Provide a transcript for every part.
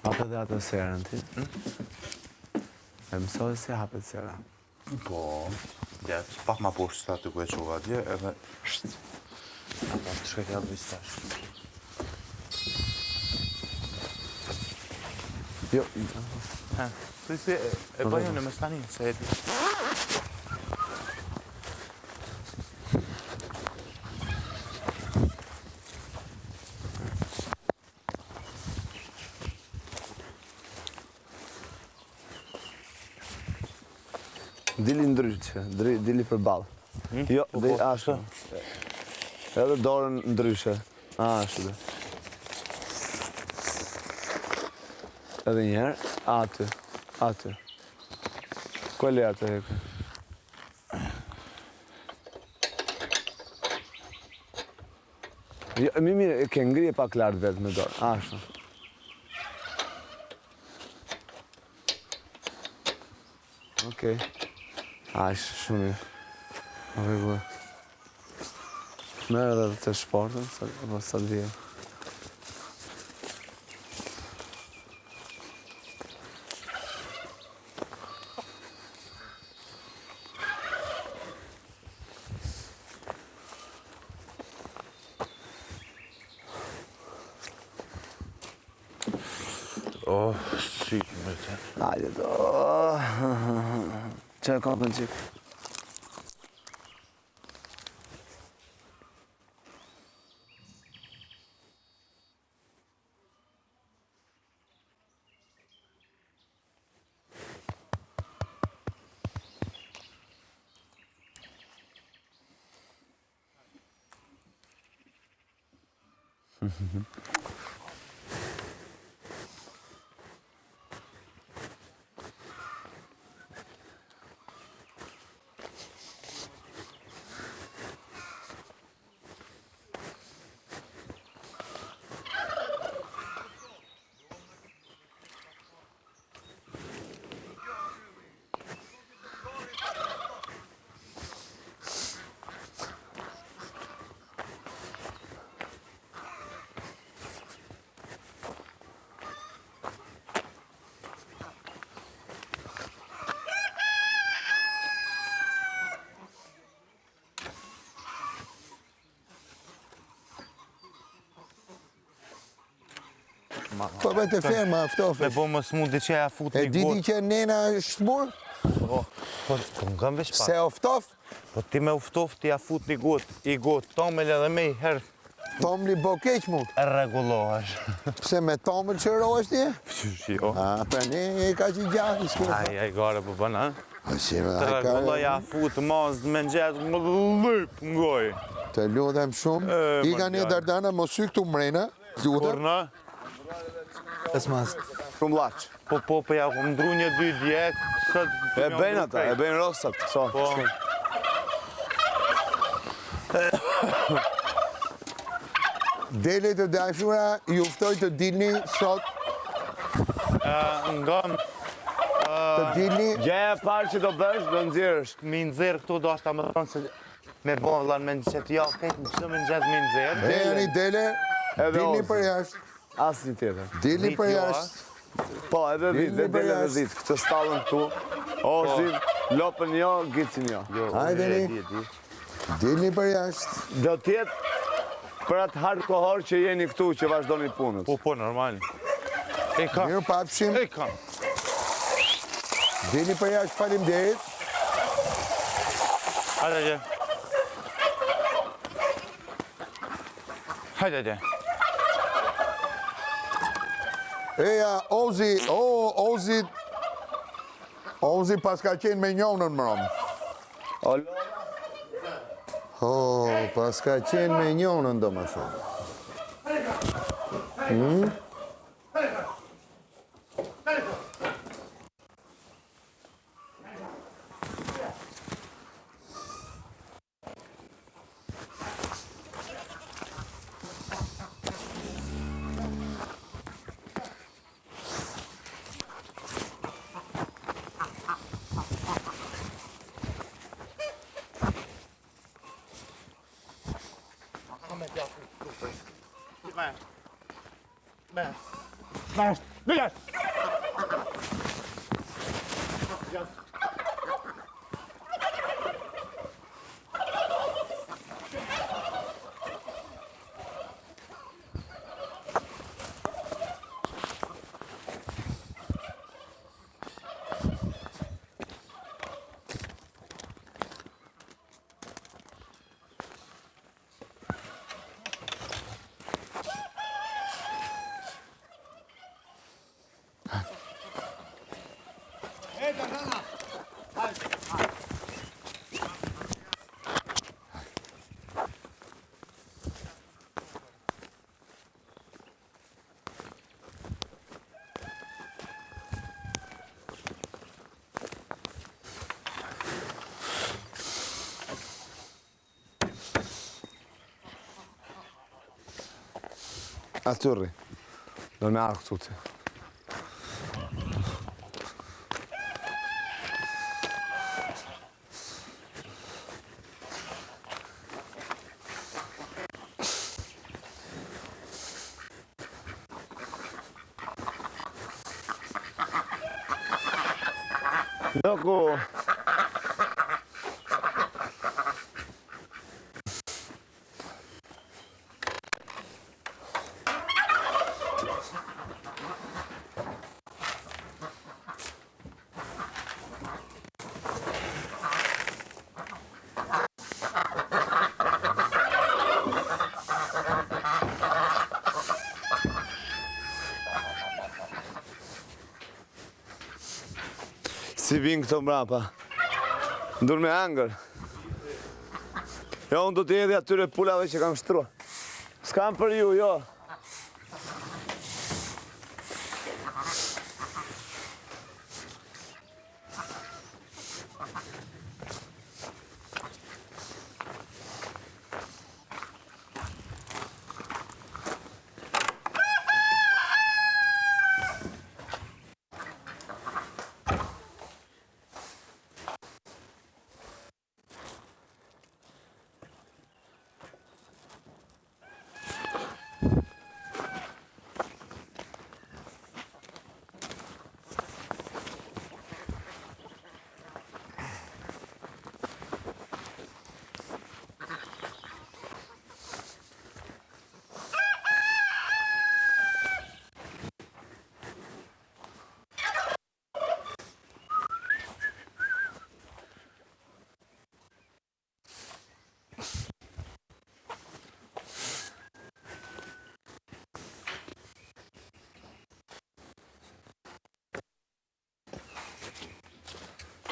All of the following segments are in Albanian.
Hapet dhe atë serën ti? E mësoj si hapet sera? Po, ja, pak ma poshtë sa të ku e qova atje, edhe... Ata të shkajt jatë vistash. Jo, Si e bëjmë në mes tani, se e ti. dili ndryshe, dili për balë. Jo, ashtu. Edhe dorën ndryshe. Ashtu dhe. Edhe njerë, aty. Këlle atë hekë. Jo, mirë, ke ngrije pak lartë vetë me dorë. Ashtu. Okej. Ashtë, shumë mirë. Rregull. Merë edhe të shportën, sa të vjen. Si, me të. Hajde do. Që e kapën qikë? Po bëjtë e ferma, aftofe. Me bo më smundi që ja fut E një diti gotë. që nena është burë? Po më kam veç pak. Se oftof? Po ti me uftof ti ja fut një gotë, i gotë, tomel edhe me i herë Tomli bo keq mu. e regulohesh. Pse me tomel që rohesh ti? Qysh jo. A, për ne e ka që gjatë, s'ke. Aj, gare po bën, ha? Si, Të regulloj ja fut mazë me nxetë, më lëp ngoj. Të lutem shumë. I ka një dardana, mos sy këtu mrena. Lutem. Kurna? Esmas. Shumë laqë. Po, ja ku ndru një 2 djekë, sot... E bëjnë ata, e bëjnë rosat. So, Po. Dele të dashura, ju ftoj të dilni sot, Ngam, të dilni. Gjeja parë që do bësh, do nëzirësh. mi nëzirë këtu do ashta më thonë se me bo vlan me në qëtë javë, këtë në qëtë me në gjezë mi nëzirë. Dele, dele, dilni për jashtë. Asë një tjetër. Dilni për Ditë, jashtë. Po, edhe Dilni ditë, për edhe jashtë. ditë. Këtë stallën këtu. Ozin, lopën jo, gicin jo. Hajde, di. Dilni për jashtë. Do tjetë për atë hardkohor që jeni këtu, që vazhdoni punët. Po, normal. E kam. Mirë papshim. E kam. Dilni për jashtë, faleminderit. Hajde. Hajde. Eja, Ozi pas ka qenë me njonën më romë. Pas ka qenë me njonën, do më thëmë. Bash, bilet. Atyri. Do me arkë tuti. Loku. Si vinë këto mrapa. Ndur me angër. Jo, unë do t'i edhi atyre pulave që kam shtrua. S'kam për ju, jo.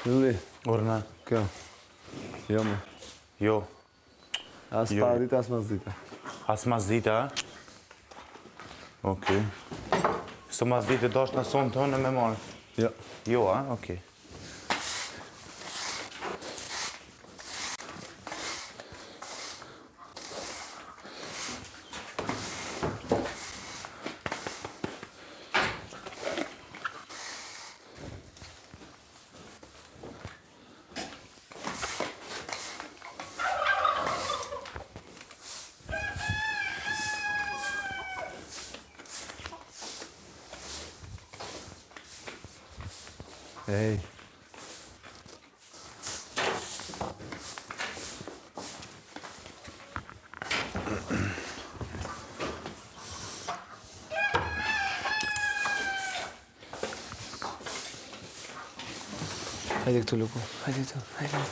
Lulli, Urna. kjo. Jo, me. Jo. As Jo. para dita, as mas dita. As mas dita, a? Okej. Së mas dite do është në sonë tonë me marë? Jo. Jo, a? Okej. Ej. Hajde këtu, Luku. Hajde këtu, hajde.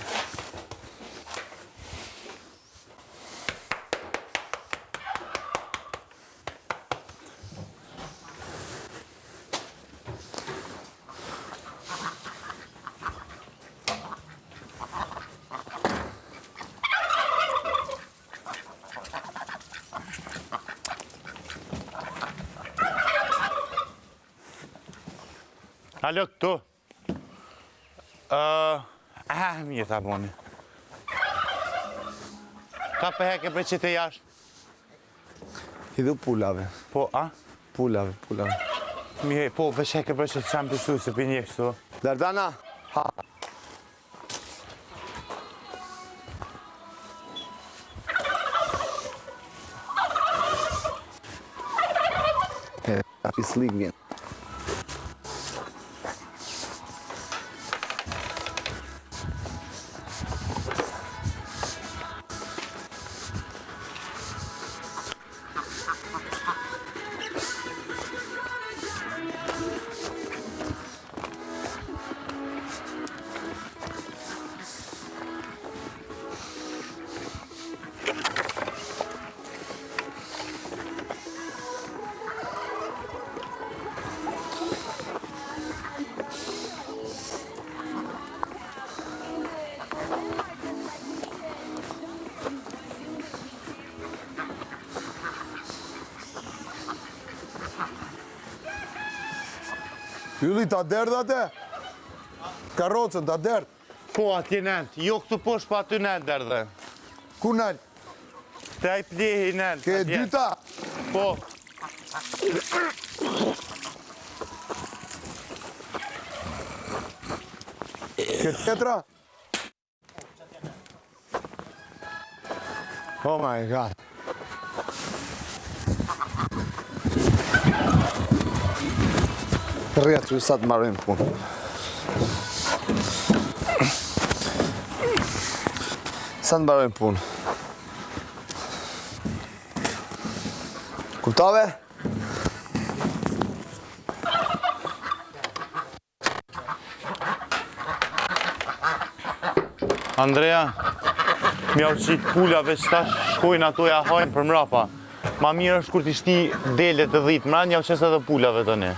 Alo, këtu. Mirë ta boni. Ka për heke për që të jashtë? Hidhu pulave. Po, a? Pulave. Mirë, po, veç heke për që të qamë pësu se për një kështu. Dardana, ha. Pislik vjen. Ylli, ta derdh atë? Karrocën, ta derdh? Po, atje nënt. Jo këtu poshtë, pa aty nënt derdhe. Ku nal? Te ai plehi nënt. Ke atje. dyta? Po. Ke tjetra? Oh my god. Rrjetu sa të marrim punë. Sa të marrim punë. Kuptove? Andrea, mja uqit pulave që ta shkojnë ato ja hajnë për mrapa. Ma mirë është kur t'i shti dele të dhitë, mra nja uqes edhe pulave të ne.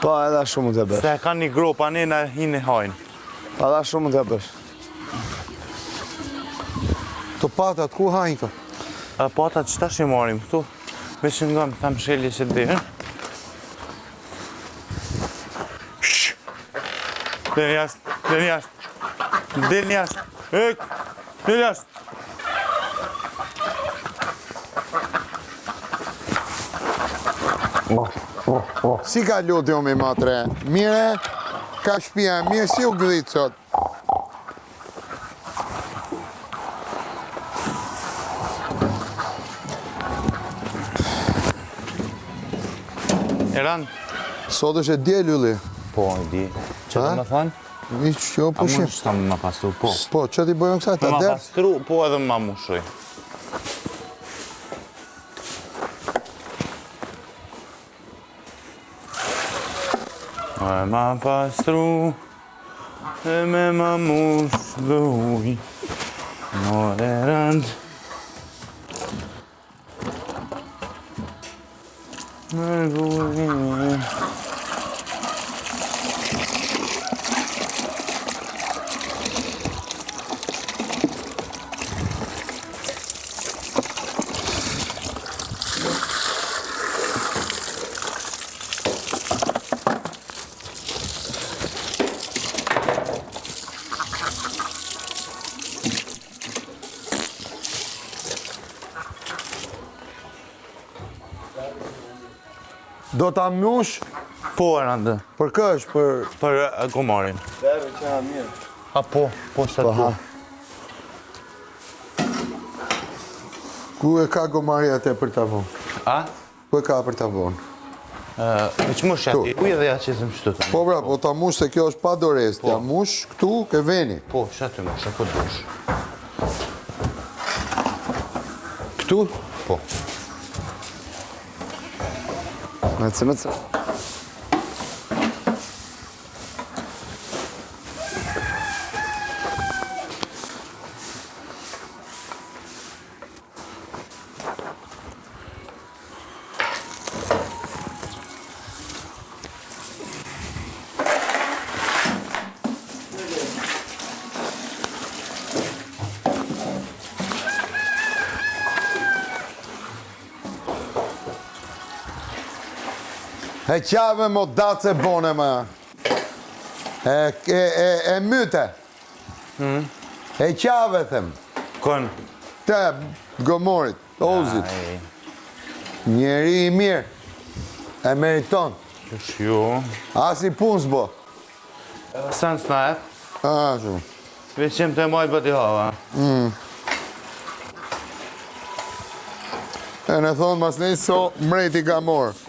Po, edhe shumë mund të bësh. Se ka një gropa, ne na hinë hajnë. Edhe shumë mund të bësh. Të patat, ku hajnë ka? Patat që ta shi marim këtu, veç nga më thamë shelje që dhe. Del jashtë, del jashtë, del jashtë, ek, del jashtë. Si ka lutë jo me matre? Mire, ka shpia, mirë si u gëdhitë sot? Eran? Sot është e djel, Ylli. Po, e di. Që Ha? të më thonë? Iq, jo, A pushim. mund që ta më pastru, po. Po, që ti bojën kësaj, Më ta ma derdh? pastru, po edhe më mushoj. E ma pastru, e me ma mush dhe uj, more rënd. Më gujë. Do ta mjush Po, Erandë, për kësh, për gomarin. Derë që ha mirë. A po, po sa ha. ku e ka gomari atë për ta vonë? A? Ku e ka për ta vonë? Veç mush ati, uj edhe ja qezëm shtu të. Po bra, po ta mush se kjo është pa dorez, ja mush këtu ke veni. Po, shaty mush, po dush. Këtu? Po. Me të. E qave mo dace bone ma. E myte. E qave them. Kon? Te gomorit, ozit. Aj, Njeri i mirë. E meriton. qësh jo. As i pun s'bo. Sen s'na e? A, shumë. Veç qem të maj bëti hava. E në thonë mas nej so mreti ka morë.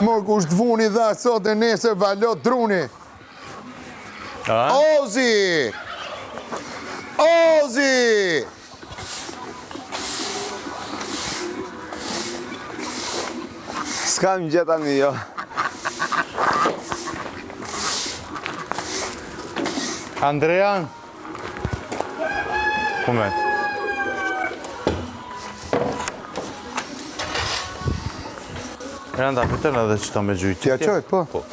Mor kush të vuni dha sot e nesër valot druni. Ozi! Ozi! S'kam gjë tani jo. Andrea? Kumet? Randa, pëtën edhe qëta me gjujtë. T'ja qoj, po.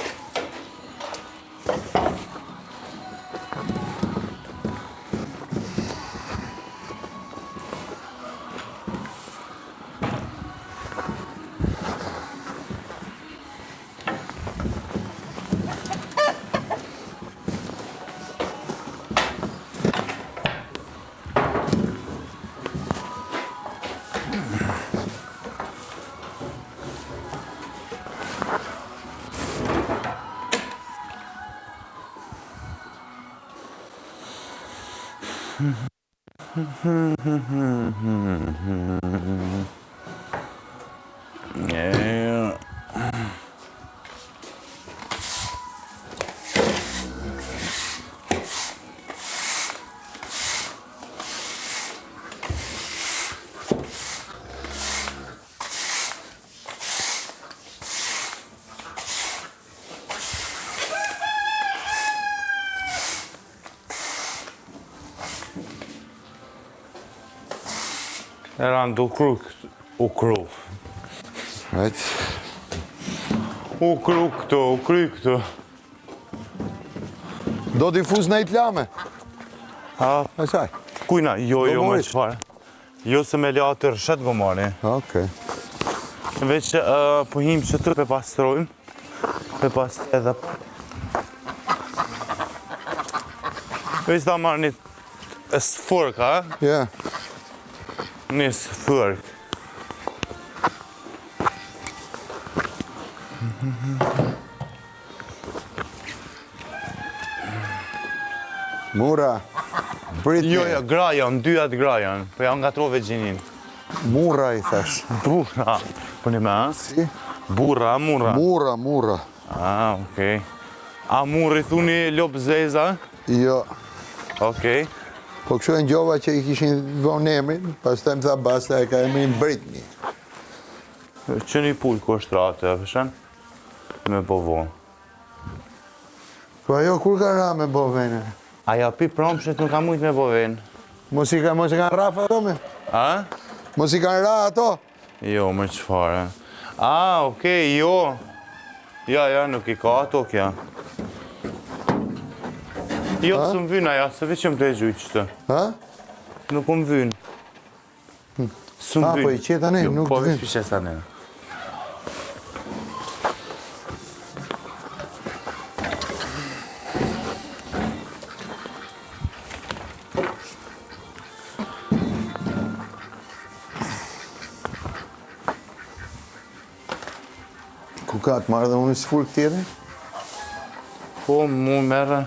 Eran u kru Right. U kry këtu. Do difuz në i t'lame. A, E saj. kujna? Jo, me Gomorisht. qëfar. Jo se me la të rëshet gomari. Okej. Veç po him që të pe pastrojmë. Pe pas edhe... Veç ta marrë një sfërk, a? Ja. Një sfërk. Mura. Britney. Jo, grajan, dyat grajan. Po ja nga trove gjinin. Mura i thash. Burra. Po një me, a? Si? Burra, murra. Mura. Ah, okej. A murri thuni lop zeza? Jo. Okej. Po kështu e ngjova që i kishin vonë emrin, pastaj më tha basta e ka emrin Britney. Që një pull kushtrate, e fëshen? Me bovo. Po ajo kur ka ra me bovene? Aja pi promshet nuk ka mujt me boven. Mos i kanë raf ato me? A? Mos i kanë ra ato? Jo, më qëfare. A, okej, jo. Ja, nuk i ka ato kja. Jo, së më vynë aja, se veqëm të e gjujtë qëtë. Ha? Nuk më vynë. Së më A, vynë. po i qeta ne, nuk po të vynë. veç pishesa ne. Ku ka të marrë dhe unë sfurk tjere? Po, mu merë.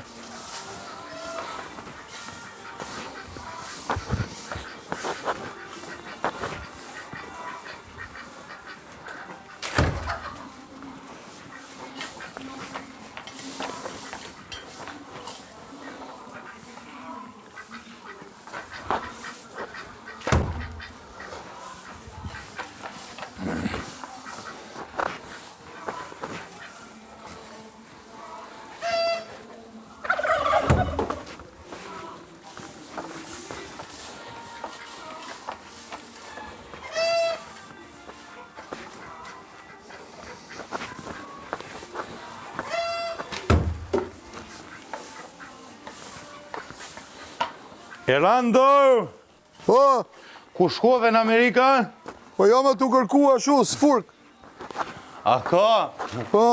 Erlando! Po, Ku shkove në Amerika? po jo më t'u kërkua shu, sfurk. A ka? Po.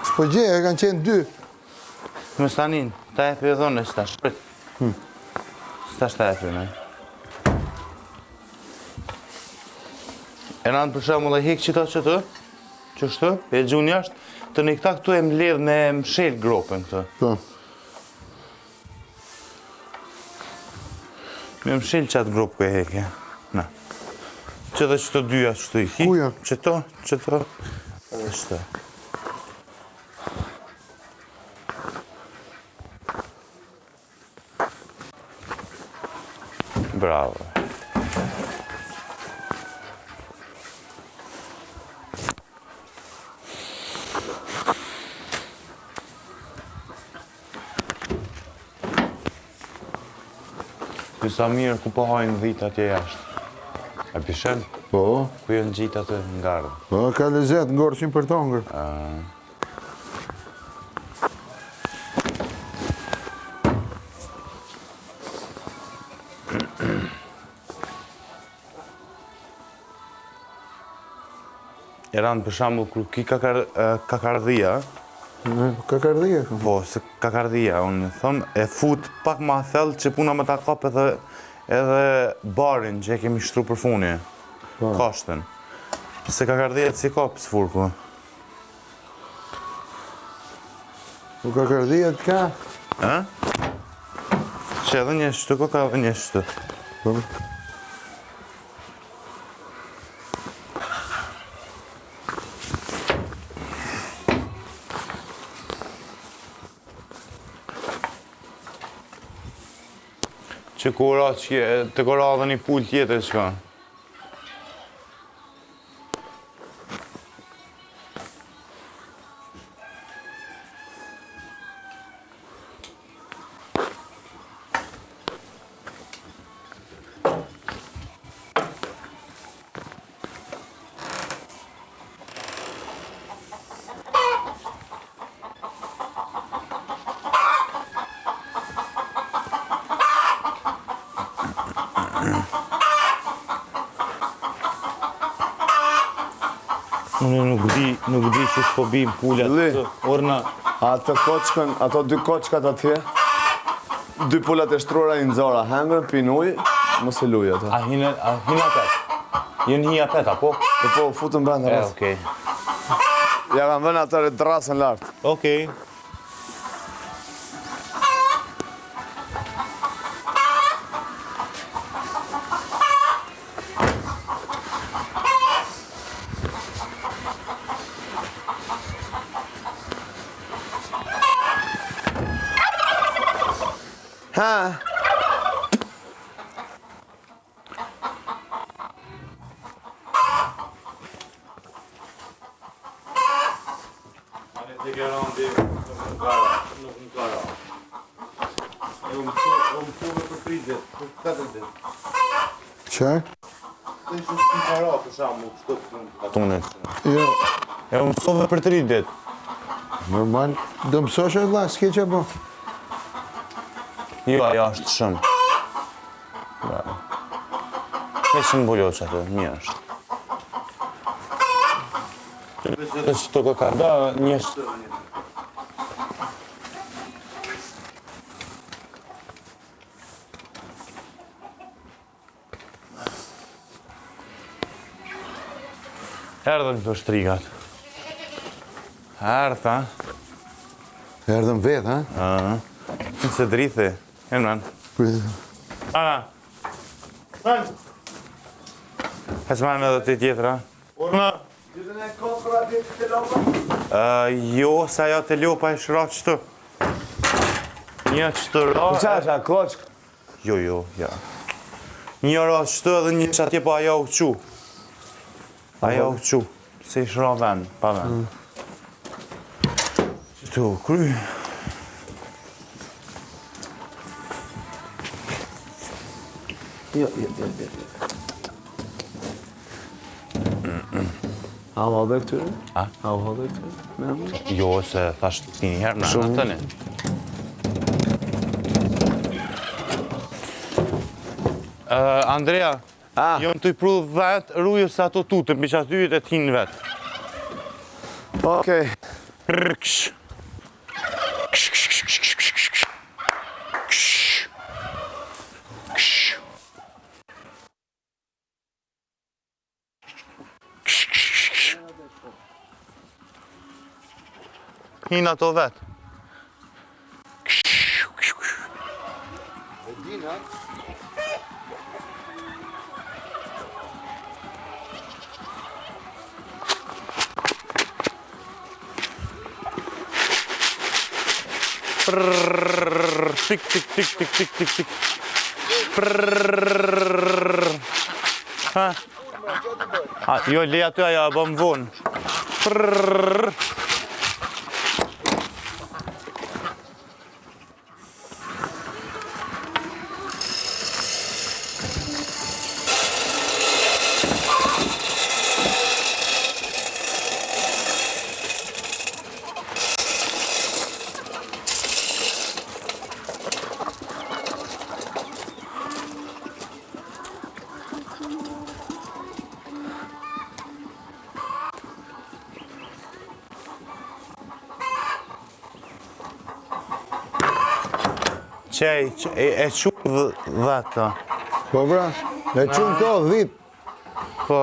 S'po gje, e kanë qenë dy. Më stanin, ta e për dhone s'tash. S'tash ta e për, ne? E nanë për shemull e hik qita qëtë, qështu, e gjun jashtë, të një këta këtu e mbledh me mshel gropën këtë. Po. Me më shilë qatë grupë kë e hekja. Na. Që dhe qëto dyja qëto i hi. Kuja? Qëto. Edhe qëto. Bravo. Sa mirë ku po hajnë dhitë atje jashtë. A pishen? Po, Ku jenë gjitë atë në gardë. po, ka lezet ngorqin për tongër. Eran për shambull kur ki kakardhia, Kakardhia kam. po, se kakardhia, unë thëmë, e fut pak ma thellë që puna me ta kap edhe barin që e kemi shtru për funi, kashten. Se kakardhia si kap së furku. Po kakardhia të ka. Ha? Që edhe një shtu, ko ka edhe një shtu. Po. Që kura që të kura edhe një pull tjetër që ka. Unë nuk di që s'po bim pullat Li. të orna. Ato dy koçkat atje, dy pullat e shtruara i nxora, hangën, pin ujë, mos e luj ato. A hinë apet? Jenë hi apet, apo? Po, futën brenda rreth. Okej. Ja kam vënë atë drasën lart. Okej. Ha? Të garanti nuk më kara. E u mësuve për 3 ditë, për 4 ditë. Qaj? Të ishë s'më kara për shamu, qëto të tunit. Jo, E u mësuve për 3 ditë. normal. Do mësosh e vlla, s'ke që po. Jo, ajo është shumë. Veç në bullo që atë, një është. Që të ka da, një është. Erdhën këto shtrigat. Erdha. Erdhëm vetë, ha? Në se drithi. Emran. Ana. Ran. Hesman edhe të tjetëra. Urna. Gjithën e kokra atje të lopa? Jo, sa ajo të lopa e shra qëtë. Një qëtë ra... Qa, koçk? Jo, ja. Një ra qëtë edhe një që atje po ajo u qu. Ajo u qu. Se i shra ven, pa ven. Qëtu, kry. Jo. A u halde këtyre? A? A u halde këtyre? Me më? Jo, se thash të një herë, në tëni. Andrea, jonë të i prudhë vetë, rrujë se ato tutën, për që aty e t'hinë vetë. Okej. Rrksh. Hinë ato vetë. Tik, tik, tik, tik, tik, tik, tik. Prrrr. Ha? Jo, le aty ajo, e bëm vonë. Prrrr. Qej, e qumë dhe ata. Po pra, e qumë këto 10. Po.